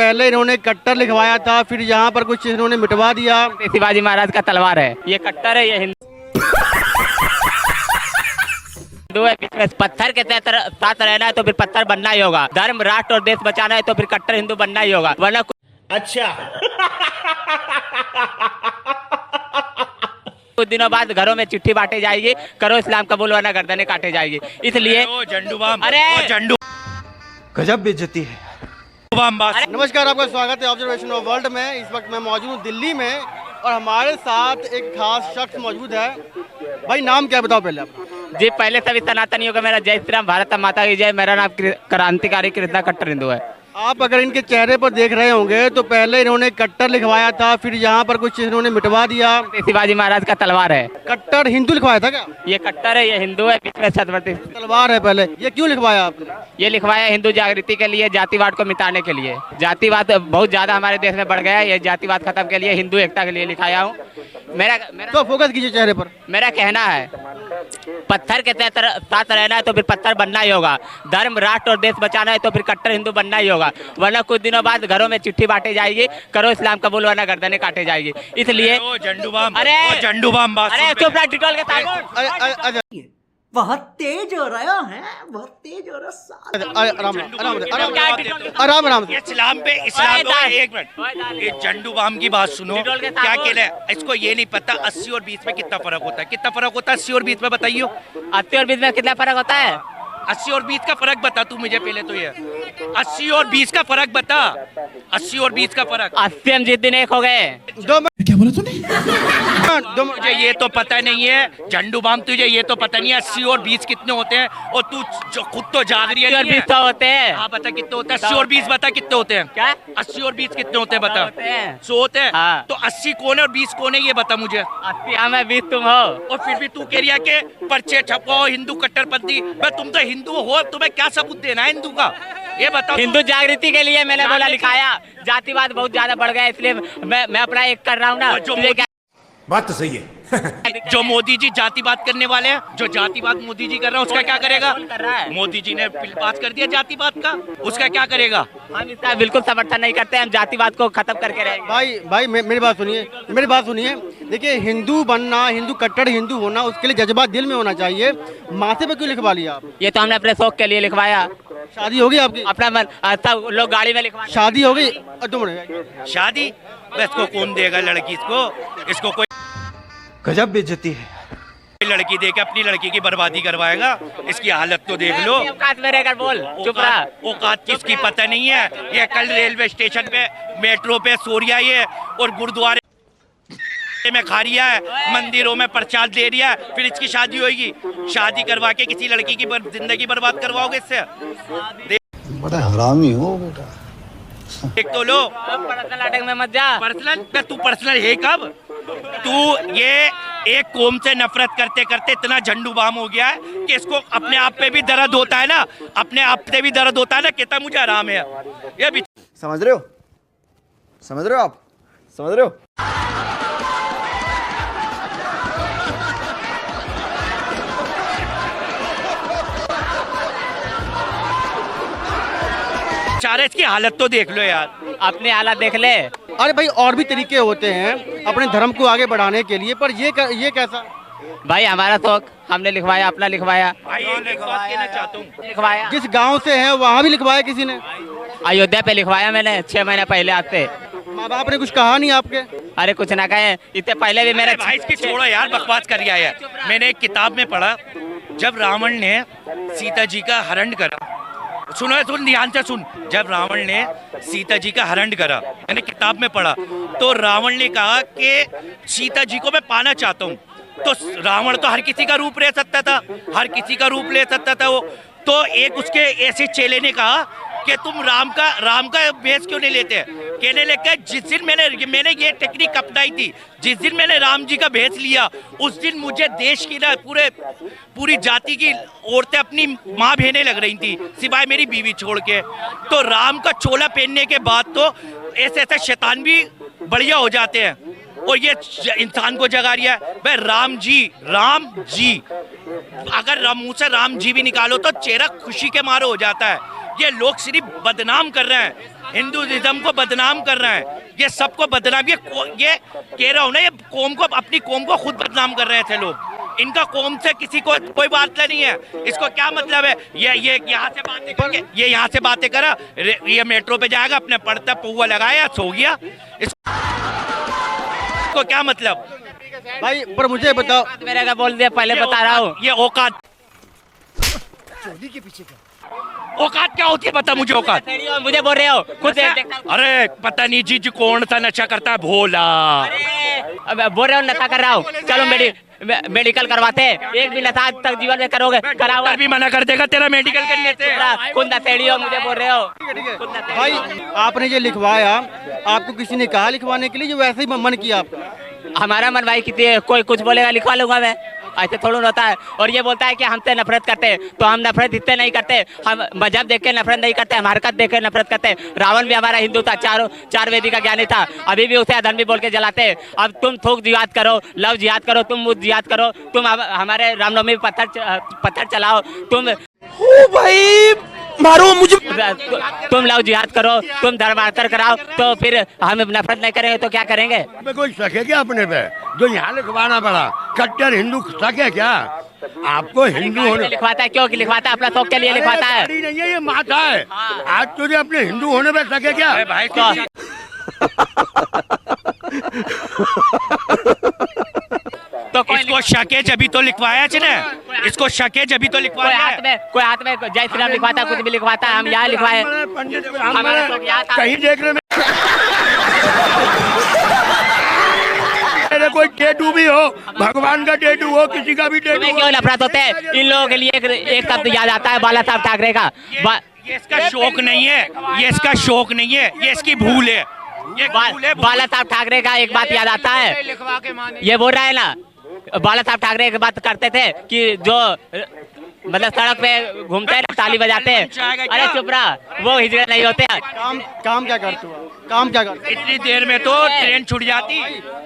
पहले इन्होंने कट्टर लिखवाया था, फिर यहाँ पर कुछ इन्होंने मिटवा दिया। शिवाजी महाराज का तलवार है, ये कट्टर है, ये हिंदू है। बीच में पत्थर के साथ रहना है तो फिर पत्थर बनना ही होगा। धर्म, राष्ट्र और देश बचाना है तो फिर कट्टर हिंदू बनना ही होगा, वरना अच्छा। कुछ दिनों बाद घरों में चिट्ठी बांटी जाएगी, करो इस्लाम कबूल वरना गर्दनें काटे जाएगी। इसलिए झंडू गजब बेइज्जती है। नमस्कार, आपका स्वागत है ऑब्जर्वेशन ऑफ वर्ल्ड में। इस वक्त मैं मौजूद हूँ दिल्ली में और हमारे साथ एक खास शख्स मौजूद है। भाई नाम क्या बताओ पहले अपना। जी, पहले सभी सनातनियों का मेरा जय श्री राम, भारत माता की जय। मेरा नाम क्रांतिकारी कृष्णा कट्टर हिंदू है। आप अगर इनके चेहरे पर देख रहे होंगे तो पहले इन्होंने कट्टर लिखवाया था, फिर यहाँ पर कुछ इन्होंने मिटवा दिया। शिवाजी महाराज का तलवार है। कट्टर हिंदू लिखवाया था क्या? ये कट्टर है, ये हिंदू है। बीच में छत्रपति तलवार है पहले, ये क्यों लिखवाया आपने? ये लिखवाया हिंदू जागृति के लिए, जातिवाद को मिटाने के लिए। जातिवाद बहुत ज्यादा हमारे देश में बढ़ गया है, ये जातिवाद खत्म के लिए, हिंदू एकता के लिए लिखाया हूँ। मेरा तो फोकस कीजिए चेहरे पर। मेरा कहना है, पत्थर के साथ रहना है तो फिर पत्थर बनना ही होगा। धर्म, राष्ट्र और देश बचाना है तो फिर कट्टर हिंदू बनना ही होगा, वरना कुछ दिनों बाद घरों में चिट्ठी बांटी जाएगी, करो इस्लाम कबूल वरना गर्दनें काटे जाएगी। इसलिए झंडू बाम, अरे चुप रहा, डिटोल के साथ बहुत तेज हो रहा है, बहुत तेज हो रहा आराम से। इस्लाम पे एक मिनट, ये झंडू बाम की बात सुनो। क्या कहना है इसको, ये नहीं पता 80 और 20 में कितना फर्क होता है? कितना फर्क होता है 80 और 20 में, बताइए। 80 और 20 में कितना फर्क होता है? 80 और 20 का फर्क बता तू मुझे पहले तो। ये 80 और 20 का फर्क बता, 80 और 20 का फर्क। 80 हम जिस दिन एक हो गए। क्या बोला तूने? मुझे ये तो पता नहीं है झंडू बाम, तुझे ये तो पता नहीं है 80 और 20 कितने होते हैं, और तू जो खुद तो जाग रही है। 20 तो होते हैं। हाँ बता कितने होते हैं? 80 और 20 बता कितने होते हैं? क्या? 80 और 20 कितने होते हैं बता। 100 होते हैं। हाँ। तो 80 कौन है और 20 कौन है ये बता मुझे। 80 हम है, 20 तुम हो। और फिर भी तू कह रही है कि पर्चे छपवाओ हिंदू कट्टरपंथी। मैं तुम तो हिंदू हो, तुम्हें क्या सबूत देना है हिंदू का, ये बताओ। हिंदू जागृति के लिए मैंने बोला, लिखाया। जातिवाद बहुत ज्यादा बढ़ गया, इसलिए मैं अपना एक कर रहा हूँ ना। बात तो सही है। जो मोदी जी जातिवाद करने वाले हैं, जो जातिवाद मोदी जी कर रहा है, उसका क्या करेगा? कर रहा है। मोदी जी ने बिल पास कर दिया जातिवाद का, उसका क्या करेगा? हम इसका बिल्कुल समर्थन नहीं करते, हम जातिवाद को खत्म करके रहेंगे। भाई मेरी बात सुनिए। देखिए, हिंदू बनना, हिंदू कट्टर हिंदू होना, उसके लिए जज्बा दिल में होना चाहिए। माथे पे क्यों लिखवा लिया आप? ये तो हमने अपने शौक के लिए लिखवाया। शादी होगी आपकी? अपना मन, सब लोग गाड़ी में लिखवा। शादी होगी? 2 मिनट। शादी इसको कौन देगा? लड़की इसको कोई गजब बेइज्जती है। लड़की देके अपनी लड़की की बर्बादी करवाएगा? इसकी हालत तो देख लो। औकात में रहकर बोल, चुप रहा। औकात किसकी पता नहीं है। ये कल रेलवे स्टेशन पे, मेट्रो पे सो रही है ये, और गुरुद्वारे में खा रही है, मंदिरों में प्रसाद ले रही है, फिर इसकी शादी होगी। शादी करवा के किसी लड़की की जिंदगी बर्बाद करवाओगे इससे? बड़ा हरामी हो बेटा। एक तो लो, पर्सनल अटैक में मत जा। पर्सनल तू पर्सनल है कब? तू ये एक कौम से नफरत करते करते इतना झंडू बाम हो गया है कि इसको अपने आप पे भी दर्द होता है ना, अपने आप से भी दर्द होता है ना, कहता मुझे आराम है। ये भी समझ रहे हो? समझ रहे हो आप? समझ रहे हो? चारे इसकी हालत तो देख लो यार, अपनी हालत देख ले। अरे भाई, और भी तरीके होते हैं अपने धर्म को आगे बढ़ाने के लिए, पर ये कैसा? भाई हमारा शौक, हमने लिखवाया, अपना लिखवाया। भाई एक बात कहना चाहता हूँ, लिखवाया। जिस गांव से है वहाँ भी लिखवाया किसी ने? अयोध्या पे लिखवाया मैंने 6 महीने पहले आज से। माँ बाप ने कुछ कहा नहीं आपके? अरे कुछ ना कहे, इससे पहले भी मेरे भाई इसकी छोड़ो यार, बकवास कर रहा है। मैंने एक किताब में पढ़ा, जब रावण ने सीता जी का हरण करा, सुन ध्यान से सुन, जब रावण ने सीता जी का हरण करा, मैंने किताब में पढ़ा, तो रावण ने कहा कि सीता जी को मैं पाना चाहता हूँ। तो रावण तो हर किसी का रूप ले सकता था, हर किसी का रूप ले सकता था वो। तो एक उसके ऐसे चेले ने कहा कि तुम राम का भेष क्यों नहीं लेते? कहने लगे जिस दिन मैंने ये टेक्निक अपनाई थी, जिस दिन मैंने राम जी का भेष लिया, उस दिन मुझे देश की ना पूरी जाति की औरतें अपनी माँ बहनें लग रही थी, सिवाय मेरी बीवी छोड़ के। तो राम का चोला पहनने के बाद तो ऐसे शैतान भी बढ़िया हो जाते हैं, और ये इंसान को जगा रही है। भाई राम जी अगर मुंह से राम जी भी निकालो तो चेहरा खुशी के मारे हो जाता है। ये लोग सिर्फ बदनाम कर रहे हैं। हिंदुइज्म को बदनाम कर रहा है, ये सबको बदनाम, ये कह रहा हूँ ना, ये कौम को, अपनी कौम को खुद बदनाम कर रहे थे लोग। इनका कौम से किसी को कोई बात नहीं है, इसको क्या मतलब है? ये यहाँ से बातें करके, ये यहाँ से बातें करा, ये मेट्रो पे जाएगा, अपने पढ़ता पौवा लगाया, सो गया, इसको क्या मतलब? भाई पर मुझे बताओ, मेरे का बोल दिया, पहले बता रहा हूँ। ये औकात औकात क्या होती है, बता मुझे औकात। मुझे बोल रहे हो खुद अरे पता नहीं जी कौन सा नशा करता है, भोला। बोल रहे हो नशा कर रहा हूँ, चलो मेडिकल करवाते हैं। एक भी नशा तक जीवन में करोगे, कराओगे भी मना कर देगा तेरा मेडिकल करने से। खुद नशेड़ी हो, मुझे बोल रहे हो। भाई आपने ये लिखवाया, आपको किसी ने कहा लिखवाने के लिए, जो वैसे ही मन किया आपका? हमारा मन भाई कितनी कोई कुछ बोलेगा लिखवा लूंगा मैं, ऐसे थोड़ा होता है। और ये बोलता है कि हमसे नफरत करते हैं, तो हम नफरत इससे नहीं करते, हम मजहब देख के नफरत नहीं करते, हम हरकत देख के नफरत करते। रावण भी हमारा हिंदू था, चार वेदी का ज्ञानी था, अभी भी उसे अधर्मी बोल के जलाते हैं। अब तुम थोक जिहाद करो, लव जिहाद करो, तुम मुझ जिहाद करो, तुम हमारे रामनवमी पत्थर चलाओ, तुम भाई मारो मुझे, तुम लव जिहाद करो, तुम धर्मांतर कराओ, तो फिर हम नफरत नहीं करेंगे तो क्या करेंगे? कोई शक है क्या अपने पे जो यहाँ लिखवाना पड़ा? कट्टर हिंदू शक है क्या आपको? हिंदू होने लिखवाता है, क्यों लिखवाता है? अपना शौक के लिए लिखवाता है। नहीं है, ये माथा है। आज तुझे अपने हिंदू होने पे शक है क्या? भाई तो इसको शक है जब तो लिखवाया ना, इसको शक है जब तो लिखवाया। कोई हाथ में जय श्री राम लिखवाता है, कुछ भी लिखवाता है, हम यहाँ लिखवाए। कहीं देखने में कोई टेटू भी हो, भगवान का टेटू हो, किसी का भी टेटू हो, क्यों नफरत होते हैं? इन लोगों के लिए एक शब्द याद आता है, बाला साहब ठाकरे का। ये इसका शौक नहीं है, ये इसका शौक नहीं है, ये इसकी भूल है, ये भूल है। बाला साहब ठाकरे का एक बात याद आता है, ये बोल रहा है ना, बाला साहब ठाकरे एक बात करते थे कि जो मतलब सड़क पे घूमते हैं, ताली बजाते हैं। अरे चुप रहा, वो हिजड़े नहीं होते। काम क्या करते हो? काम क्या करते? इतनी देर में तो ट्रेन छूट जाती।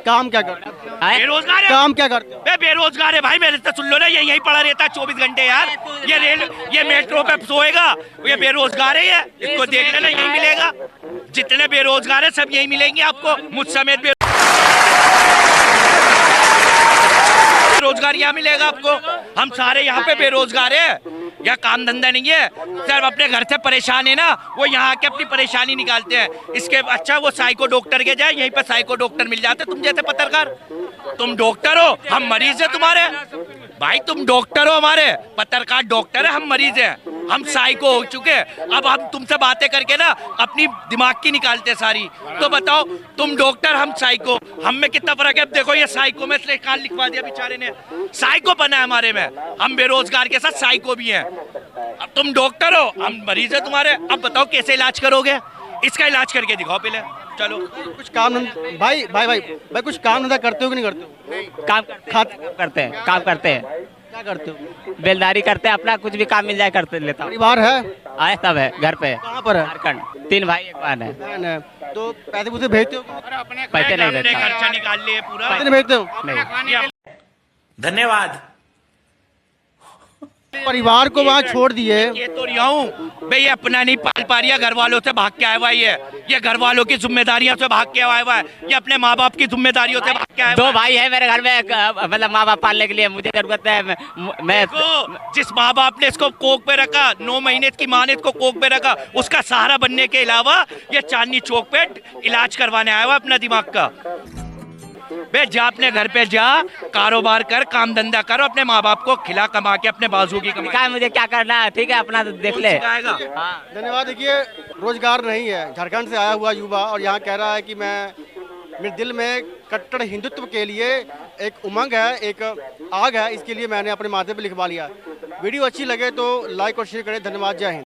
काम क्या करते हो? बेरोजगार है। काम क्या करते हो? बेरोजगार है भाई, मेरे से सुन लो ना, यही पड़ा रहता है 24 घंटे यार। ये मेट्रो पे सोएगा, ये बेरोजगार है, ये इसको देख लेना, यही मिलेगा। जितने बेरोजगार है सब यही मिलेंगे आपको, मुझ समेत रोजगार यहाँ मिलेगा आपको। हम सारे यहाँ पे बेरोजगार है, या काम धंधा नहीं है, सिर्फ अपने घर से परेशान है ना, वो यहाँ आके अपनी परेशानी निकालते हैं। इसके अच्छा वो साइको डॉक्टर के जाए, यहीं पे साइको डॉक्टर मिल जाते तुम जैसे पत्रकार। तुम डॉक्टर हो, हम मरीज है तुम्हारे। भाई तुम डॉक्टर हो, हमारे पत्रकार डॉक्टर है, हम मरीज है, हम साइको हो चुके। अब हम तुमसे बातें करके ना अपनी दिमाग की निकालते सारी। तो बताओ, तुम डॉक्टर, हम साइको, हम में कितना फर्क है? अब देखो ये साइको में से काल लिखवा दिया बेचारे ने, साइको बना है हमारे में। हम बेरोजगार के साथ साइको भी हैं। अब तुम डॉक्टर हो, हम मरीज है तुम्हारे। अब बताओ कैसे इलाज करोगे? इसका इलाज करके दिखाओ पहले, चलो। कुछ काम भाई कुछ काम धंधा करते हो कि नहीं करते हो? काम करते हैं, काम करते हैं। क्या करते हो? बेलदारी करते हैं, अपना कुछ भी काम मिल जाए करते लेता हूँ। परिवार है? आए सब है, घर पे। कहाँ पर है? झारखंड, 3 भाई 1 बहन है। बहन है, तो पैसे पूसे भेजते हो? पैसे नहीं देता, खर्चा निकाल लिए पूरा। पैसे नहीं भेजते हो? नहीं। धन्यवाद। परिवार को वहाँ छोड़ दिए। ये तो रिया हूँ भाई, ये अपना नहीं पाल पा रही है, घर वालों से भाग के आया हुआ है। ये घर वालों की जिम्मेदारियों से भाग के आया हुआ है, ये अपने माँ बाप की जिम्मेदारियों से भाग के आया हुआ 2 भाई है मेरे घर में, मतलब माँ बाप पालने के लिए मुझे जरूरत है। मैं जिस माँ बाप ने इसको कोक पे रखा, 9 महीने की माँ ने इसको कोक पे रखा, उसका सहारा बनने के अलावा ये चांदनी चौक पे इलाज करवाने आया हुआ अपना दिमाग का। बे जा, अपने घर पे जा, कारोबार कर, काम धंधा कर, अपने माँ बाप को खिला कमा के अपने बाजू की कमाई। मुझे क्या करना है, ठीक है, अपना देख ले। धन्यवाद। देखिए, रोजगार नहीं है, झारखंड से आया हुआ युवा और यहाँ कह रहा है कि मेरे दिल में कट्टर हिंदुत्व के लिए एक उमंग है, एक आग है, इसके लिए मैंने अपने माथे पे लिखवा लिया। वीडियो अच्छी लगे तो लाइक और शेयर करें। धन्यवाद, जय हिंद।